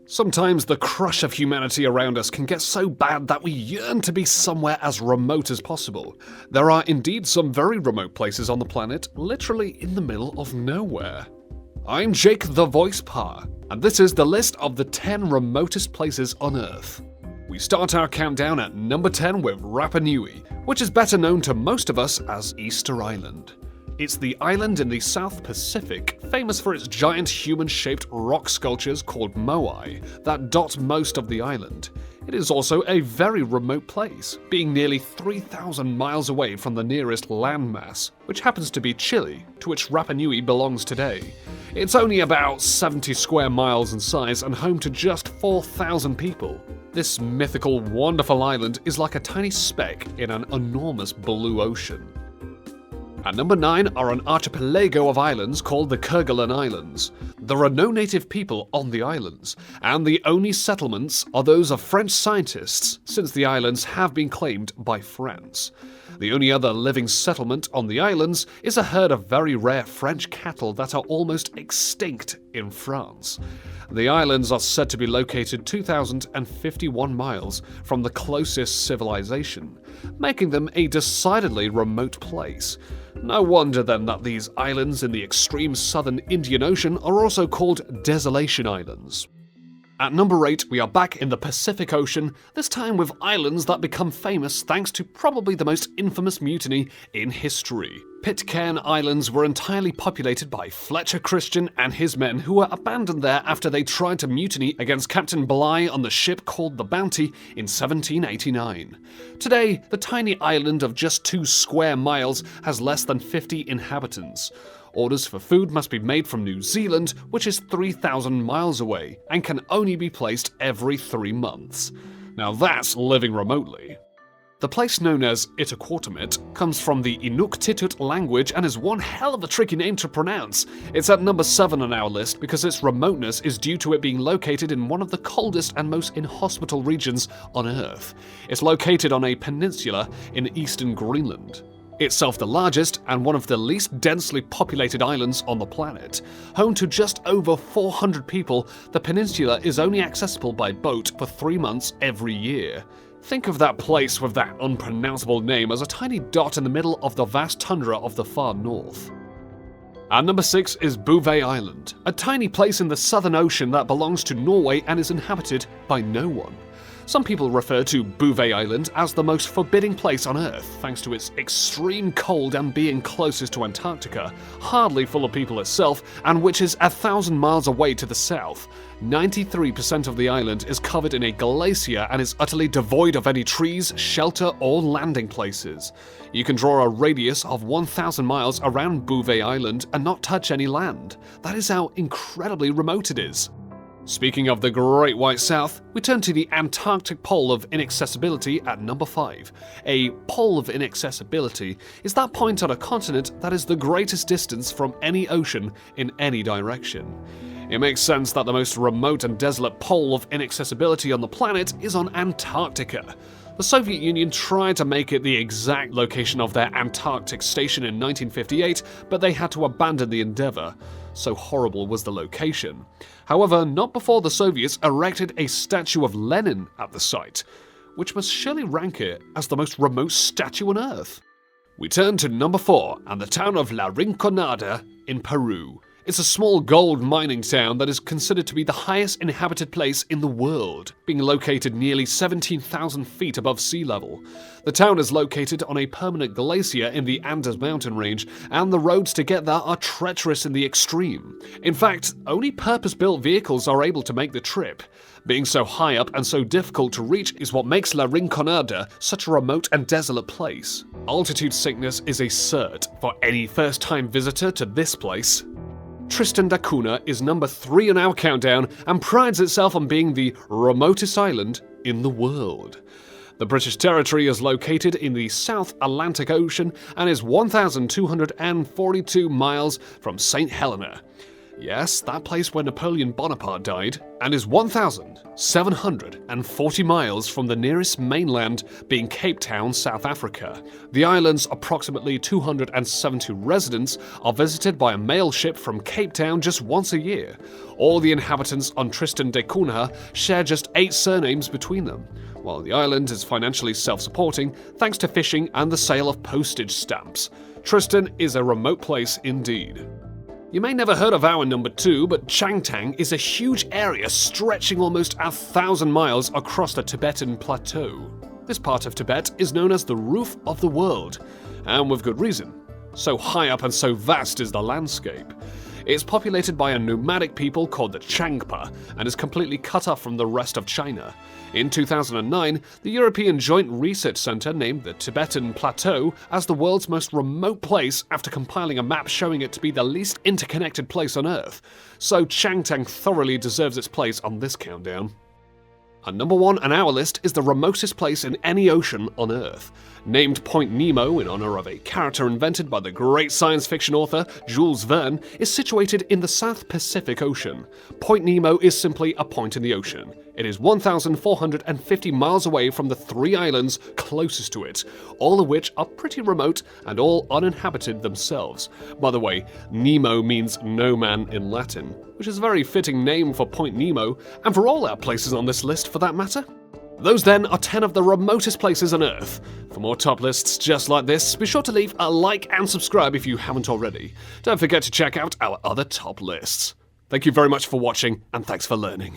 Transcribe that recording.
Sometimes the crush of humanity around us can get so bad that we yearn to be somewhere as remote as possible. There are indeed some very remote places on the planet, literally in the middle of nowhere. I'm Jake the Voice Par, and this is the list of the 10 remotest places on Earth. We start our countdown at number 10 with Rapa Nui, which is better known to most of us as Easter Island. It's the island in the South Pacific, famous for its giant human-shaped rock sculptures called moai that dot most of the island. It is also a very remote place, being nearly 3,000 miles away from the nearest landmass, which happens to be Chile, to which Rapa Nui belongs today. It's only about 70 square miles in size and home to just 4,000 people. This mythical, wonderful island is like a tiny speck in an enormous blue ocean. At number 9 are an archipelago of islands called the Kerguelen Islands. There are no native people on the islands, and the only settlements are those of French scientists, since the islands have been claimed by France. The only other living settlement on the islands is a herd of very rare French cattle that are almost extinct in France. The islands are said to be located 2,051 miles from the closest civilization, making them a decidedly remote place. No wonder then that these islands in the extreme southern Indian Ocean are also called Desolation Islands. At number 8, we are back in the Pacific Ocean, this time with islands that become famous thanks to probably the most infamous mutiny in history. Pitcairn Islands were entirely populated by Fletcher Christian and his men, who were abandoned there after they tried to mutiny against Captain Bligh on the ship called the Bounty in 1789. Today, the tiny island of just 2 square miles has less than 50 inhabitants. Orders for food must be made from New Zealand, which is 3,000 miles away, and can only be placed every 3 months. Now that's living remotely. The place known as Itaquatamit comes from the Inuktitut language and is one hell of a tricky name to pronounce. It's at number 7 on our list because its remoteness is due to it being located in one of the coldest and most inhospitable regions on Earth. It's located on a peninsula in eastern Greenland. Itself the largest and one of the least densely populated islands on the planet. Home to just over 400 people, the peninsula is only accessible by boat for 3 months every year. Think of that place with that unpronounceable name as a tiny dot in the middle of the vast tundra of the far north. At number 6 is Bouvet Island, a tiny place in the Southern Ocean that belongs to Norway and is inhabited by no one. Some people refer to Bouvet Island as the most forbidding place on Earth, thanks to its extreme cold and being closest to Antarctica, hardly full of people itself, and which is 1,000 miles away to the south. 93% of the island is covered in a glacier and is utterly devoid of any trees, shelter, or landing places. You can draw a radius of 1,000 miles around Bouvet Island and not touch any land. That is how incredibly remote it is. Speaking of the Great White South, we turn to the Antarctic Pole of Inaccessibility at number 5. A pole of inaccessibility is that point on a continent that is the greatest distance from any ocean in any direction. It makes sense that the most remote and desolate pole of inaccessibility on the planet is on Antarctica. The Soviet Union tried to make it the exact location of their Antarctic station in 1958, but they had to abandon the endeavor. So horrible was the location. However, not before the Soviets erected a statue of Lenin at the site, which must surely rank it as the most remote statue on Earth. We turn to number 4 and the town of La Rinconada in Peru. It's a small gold mining town that is considered to be the highest inhabited place in the world, being located nearly 17,000 feet above sea level. The town is located on a permanent glacier in the Andes mountain range, and the roads to get there are treacherous in the extreme. In fact, only purpose-built vehicles are able to make the trip. Being so high up and so difficult to reach is what makes La Rinconada such a remote and desolate place. Altitude sickness is a cert for any first-time visitor to this place. Tristan da Cunha is number 3 on our countdown and prides itself on being the remotest island in the world. The British territory is located in the South Atlantic Ocean and is 1,242 miles from St. Helena. Yes, that place where Napoleon Bonaparte died, and is 1,740 miles from the nearest mainland, being Cape Town, South Africa. The island's approximately 270 residents are visited by a mail ship from Cape Town just once a year. All the inhabitants on Tristan da Cunha share just 8 surnames between them, while the island is financially self-supporting thanks to fishing and the sale of postage stamps. Tristan is a remote place indeed. You may never heard of our number 2, but Changtang is a huge area stretching almost 1,000 miles across the Tibetan Plateau. This part of Tibet is known as the roof of the world, and with good reason. So high up and so vast is the landscape. It's populated by a nomadic people called the Changpa and is completely cut off from the rest of China. In 2009, the European Joint Research Centre named the Tibetan Plateau as the world's most remote place after compiling a map showing it to be the least interconnected place on Earth. So Changtang thoroughly deserves its place on this countdown. And number 1 on our list is the remotest place in any ocean on Earth. Named Point Nemo in honor of a character invented by the great science fiction author Jules Verne, is situated in the South Pacific Ocean. Point Nemo is simply a point in the ocean. It is 1,450 miles away from the 3 islands closest to it, all of which are pretty remote and all uninhabited themselves. By the way, Nemo means no man in Latin, which is a very fitting name for Point Nemo, and for all our places on this list for that matter. Those then are 10 of the remotest places on Earth. For more top lists just like this, be sure to leave a like and subscribe if you haven't already. Don't forget to check out our other top lists. Thank you very much for watching, and thanks for learning.